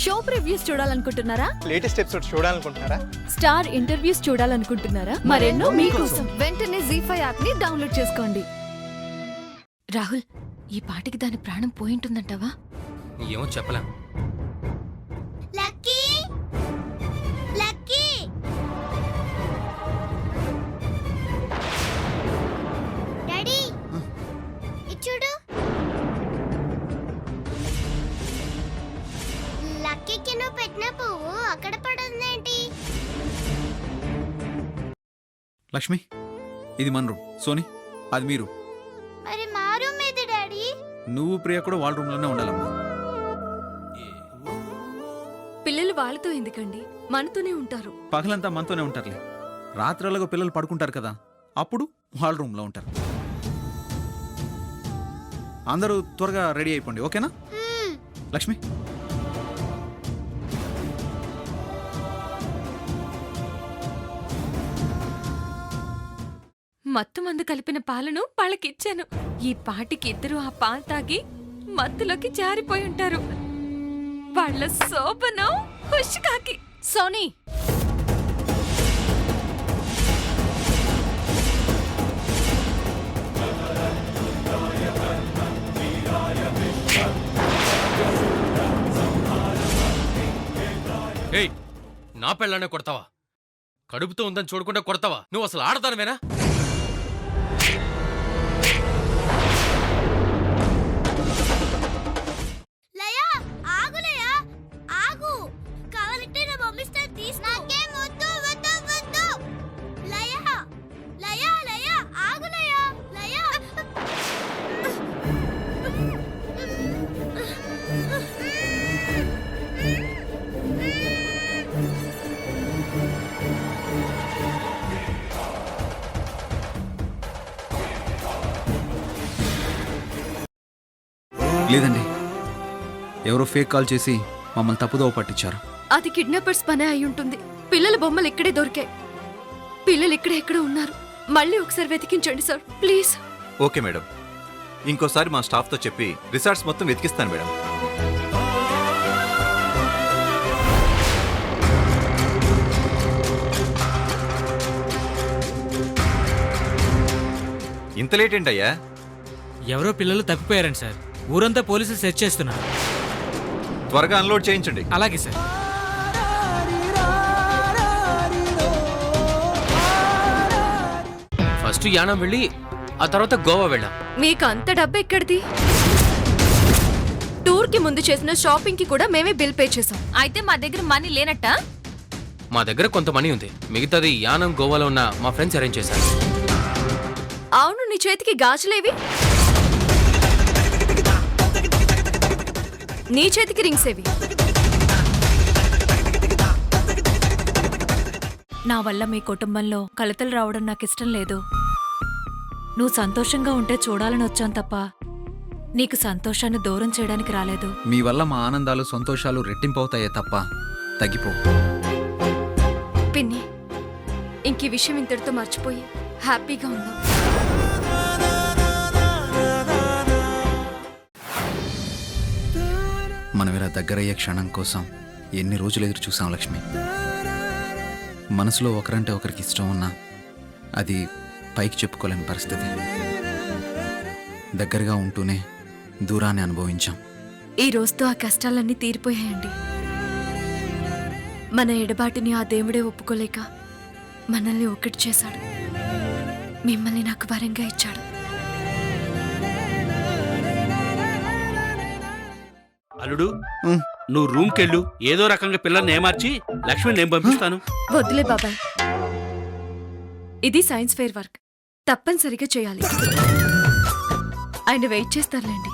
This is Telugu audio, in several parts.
షో ప్రివ్యూస్ చూడాలనుకుంటున్నారా? లేటెస్ట్ ఎపిసోడ్ చూడాలనుకుంటున్నారా? స్టార్ ఇంటర్వ్యూస్ చూడాలనుకుంటున్నారా? మరెన్నో మీకోసం వెంటనే ZEE5 యాప్ ని డౌన్లోడ్ చేసుకోండి. రాహుల్, ఈ పాటికి దాని ప్రాణం పోయింటుందంటావా? ఏమో చెప్పలేం. లక్కీ లక్కీ డాడీ ఇచ్చుడు. లక్కీకి నువ్వు పెట్టిన పువ్వు అక్కడ పడుందేంటి? లక్ష్మి, ఇది మన రూమ్. సోనీ, అది మీరు. మరి మా రూమ్ ఏది డాడీ? నువ్వు ప్రియ కూడా వాళ్ళ రూమ్లోనే ఉండాలమ్మా. పిల్లలు వాళ్ళతో ఎందుకండి, మనతోనే ఉంటారు. పగలంతా మనతోనే ఉంటారులే. రాత్రులకు పిల్లలు పడుకుంటారు కదా, అప్పుడు వాళ్ళ రూమ్లో ఉంటారు. అందరూ త్వరగా రెడీ అయిపోండి, ఓకేనా? లక్ష్మి, మత్తు మందు కలిపిన పాలను వాళ్ళకిచ్చాను. ఈ పాటికి ఇద్దరు ఆ పాలు తాగి మత్తులోకి జారిపోయి ఉంటారు. వాళ్ళ శోభనం హుష్కాకి. సోనీ, ఏయ్, నా పెళ్ళానే కొడతావా? కడుపుతో ఉందని చూడకుండా కొడతావా? నువ్వు అసలు ఆడతానవేనా? లయా ఆగు, లయా ఆగు. కావాలంటే నా మమ్మీస్తో తీసుకో. నాకేం వద్దు వద్దు వద్దు. లయా లయా లయా ఆగు, లయా లయా. లేదండి, ఎవరో ఫేక్ కాల్ చేసి మమ్మల్ని తప్పుదోవ పట్టించారు. అది కిడ్నాపర్స్ పనే అయి ఉంటుంది. పిల్లల బొమ్మలు ఇక్కడే దొరికాయి. పిల్లలు ఇక్కడే ఎక్కడ ఉన్నారు. మళ్ళీ ఒకసారి వెతికించండి సార్, ప్లీజ్. ఓకే మేడం, ఇంకోసారి మా స్టాఫ్తో చెప్పి రిసార్ట్స్ మొత్తం వెతికిస్తాను మేడం. ఇంత లేట్ ఏంటయ్యా? ఎవరో పిల్లలు తప్పిపోయారండి సార్. ఊరంతా పోలీసులు సెర్చ్ చేస్తున్నారు. త్వరగా అన్లోడ్ చేయించండి. అలాగే సార్. ఫస్ట్ యానం వెళ్ళి ఆ తర్వాత గోవా వెళ్ళాం. మీకు అంత డబ్బు ఎక్కడిది? టూర్ కి ముందు చేసిన షాపింగ్ కి కూడా మేమే బిల్ పే చేసాం. అయితే మా దగ్గర మనీ లేనట్టా? మా దగ్గర కొంత మనీ ఉంది, మిగతాది యానం గోవాలో ఉన్న మా ఫ్రెండ్స్ అరేంజ్ చేశారు. అవును, నీ చేతికి గాజులేవి? నీ చేతికి రింగ్స్ ఏవి? నా వల్ల మీ కుటుంబంలో కలతలు రావడం నాకు ఇష్టం లేదు. నువ్వు సంతోషంగా ఉంటే చూడాలని వచ్చాను తప్ప నీకు సంతోషాన్ని దూరం చేయడానికి రాలేదు. మీ వల్ల మా ఆనందాలు సంతోషాలు రెట్టింపవుతాయే తప్ప తగ్గిపో. పిన్ని, ఇంక ఈ విషయం ఇంతటితో మర్చిపోయి హ్యాపీగా ఉందాం. మనం ఇలా దగ్గరయ్యే క్షణం కోసం ఎన్ని రోజులు ఎదురు చూసాం లక్ష్మి. మనసులో ఒకరంటే ఒకరికి ఇష్టం ఉన్నా అది పైకి చెప్పుకోలేని పరిస్థితి. దగ్గరగా ఉంటూనే దూరాన్ని అనుభవించాం. ఈ రోజుతో ఆ కష్టాలన్నీ తీరిపోయాయండి. మన ఎడబాటిని ఆ దేవుడే ఒప్పుకోలేక మనల్ని ఒక్కటి చేశాడు. మిమ్మల్ని నాకు వరంగా ఇచ్చాడు. అల్లుడు, నువ్వు రూమ్కి వెళ్ళు. ఏదో రకంగా పిల్లల్ని ఏమార్చి లక్ష్మిని నేను పంపిస్తాను. వద్దులే బాబాయ్, ఇది సైన్స్ ఫెయిర్ వర్క్, తప్పనిసరిగా చేయాలి. ఆయన వెయిట్ చేస్తారులేండి.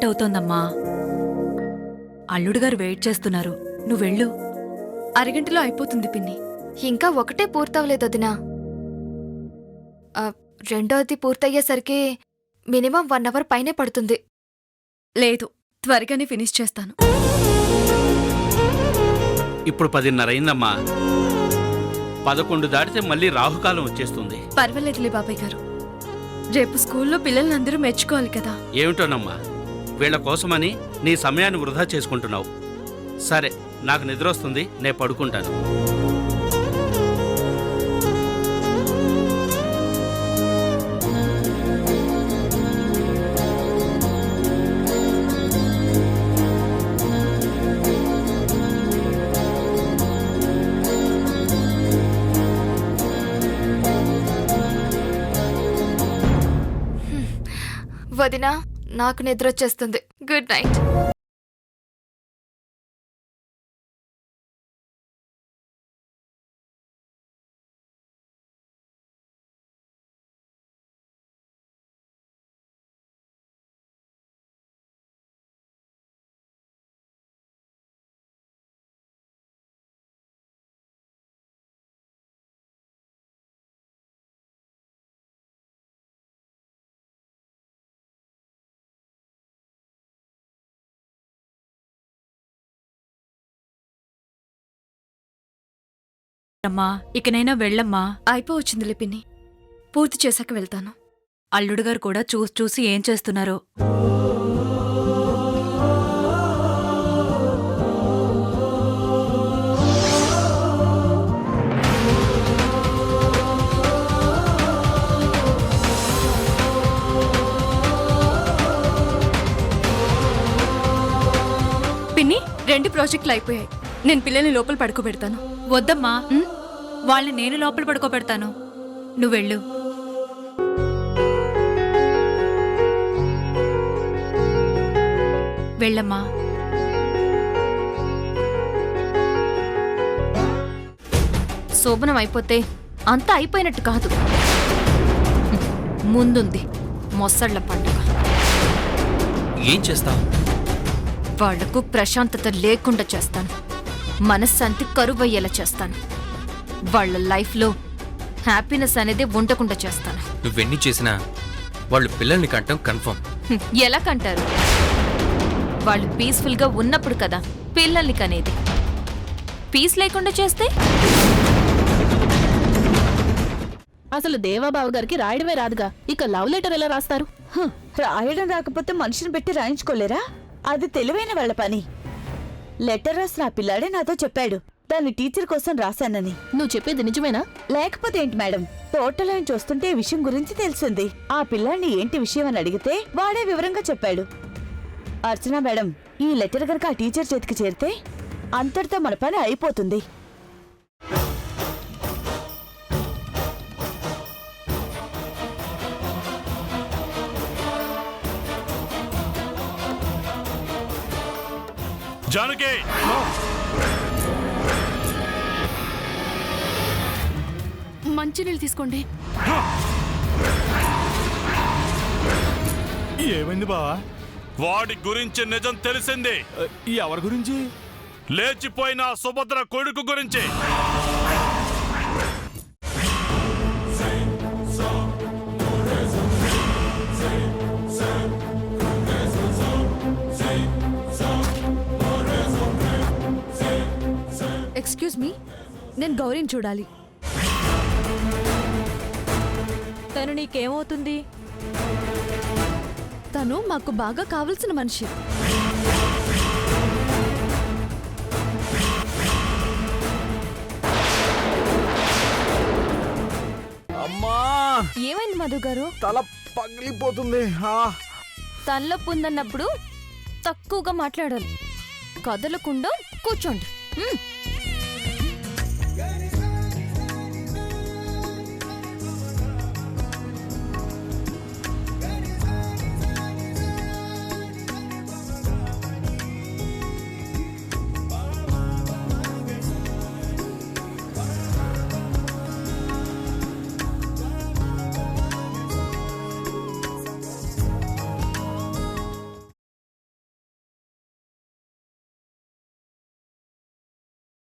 లేట్ అవుతోందమ్మా. అల్లుడుగారు వెయిట్ చేస్తున్నారు, నువ్వెళ్ళు. అరగంటలో అయిపోతుంది పిన్ని. ఇంకా ఒకటే పూర్తవలేదు వదినా. రెండోది పూర్తయ్యేసరికి మినిమం 1 అవర్ పైనే పడుతుంది. లేదు, త్వరగానే ఫినిష్ చేస్తాను. ఇప్పుడు 10:30 అయిందమ్మా. 11 దాటితే మళ్ళీ రాహుకాలం వచ్చేస్తుంది. పర్వాలేదులే బాబాయ్ గారు, రేపు స్కూల్లో పిల్లలందరూ మెచ్చుకోవాలి కదా. ఏమిటోనమ్మా, వీళ్ళ కోసమని నీ సమయాన్ని వృధా చేసుకుంటున్నావు. సరే, నాకు నిద్ర వస్తుంది, నేను పడుకుంటాను. వదినా, నాకు నిద్రొచ్చేస్తుంది. Good night. అమ్మా, ఇకనైనా వెళ్ళమ్మా. అయిపోవచ్చిందిలే పిన్ని, పూర్తి చేశాక వెళ్తాను. అల్లుడుగారు కూడా చూసి ఏం చేస్తున్నారో. పిన్ని, 2 ప్రాజెక్టులు అయిపోయాయి. నేను పిల్లల్ని లోపల పడుకోబెడతాను. వద్దమ్మా, వాళ్ళని నేను లోపల పడుకోబెడతాను, నువ్వెళ్ళు. వెళ్ళమ్మా. శోభనం అయిపోతే అంతా అయిపోయినట్టు కాదు. ముందుంది మొసళ్ల పండుగ. ఏం చేస్తావు? వాళ్లకు ప్రశాంతత లేకుండా చేస్తాను. మనశ్శాంతి కరువయ్యేలా చేస్తాను. వాళ్ళ లైఫ్లో హ్యాపీనెస్ అనేది ఉండకుండా చేస్తాను. నువ్వెన్ని చేసినా వాళ్ళు పిల్లల్ని కంటం కన్ఫర్మ్. ఎలా కంటారు? వాళ్ళు పీస్ఫుల్గా ఉన్నప్పుడు కదా పిల్లల్ని కనేది. పీస్ లేకుండా చేస్తే? అసలు దేవాబాబు గారికి రాయడమే రాదుగా, ఇక లవ్ లెటర్ ఎలా రాస్తారు? రాయడం రాకపోతే మనిషిని పెట్టి రాయించుకోలేరా? అది తెలివైన వాళ్ళ పని. లెటర్ రాసిన ఆ పిల్లాడే నాతో చెప్పాడు, దాన్ని టీచర్ కోసం రాశానని. నువ్వు చెప్పేది నిజమేనా? లేకపోతే ఏంటి మేడం, టోటల్ ఆయన చూస్తుంటే ఈ విషయం గురించి తెలిసింది. ఆ పిల్లాడిని ఏంటి విషయం అని అడిగితే వాడే వివరంగా చెప్పాడు. అర్చన మేడం, ఈ లెటర్ కనుక ఆ టీచర్ చేతికి చేరితే అంతటితో మన పని అయిపోతుంది. జానకి, మంచినీళ్ళు తీసుకోండి. ఏమైంది బావా? వాడి గురించి నిజం తెలిసింది. ఎవరి గురించి? లేచిపోయిన సుభద్ర కొడుకు గురించి. ఎక్స్క్యూజ్ మీ, నేను గౌరీని చూడాలి. తను నీకేమవుతుంది? తను మాకు బాగా కావలసిన మనిషి. అమ్మా, ఏమైంది మధు గారు? తల పగిలిపోతుంది. తలనొప్పి ఉందన్నప్పుడు తక్కువగా మాట్లాడాలి. కదలకుండా కూర్చోండి.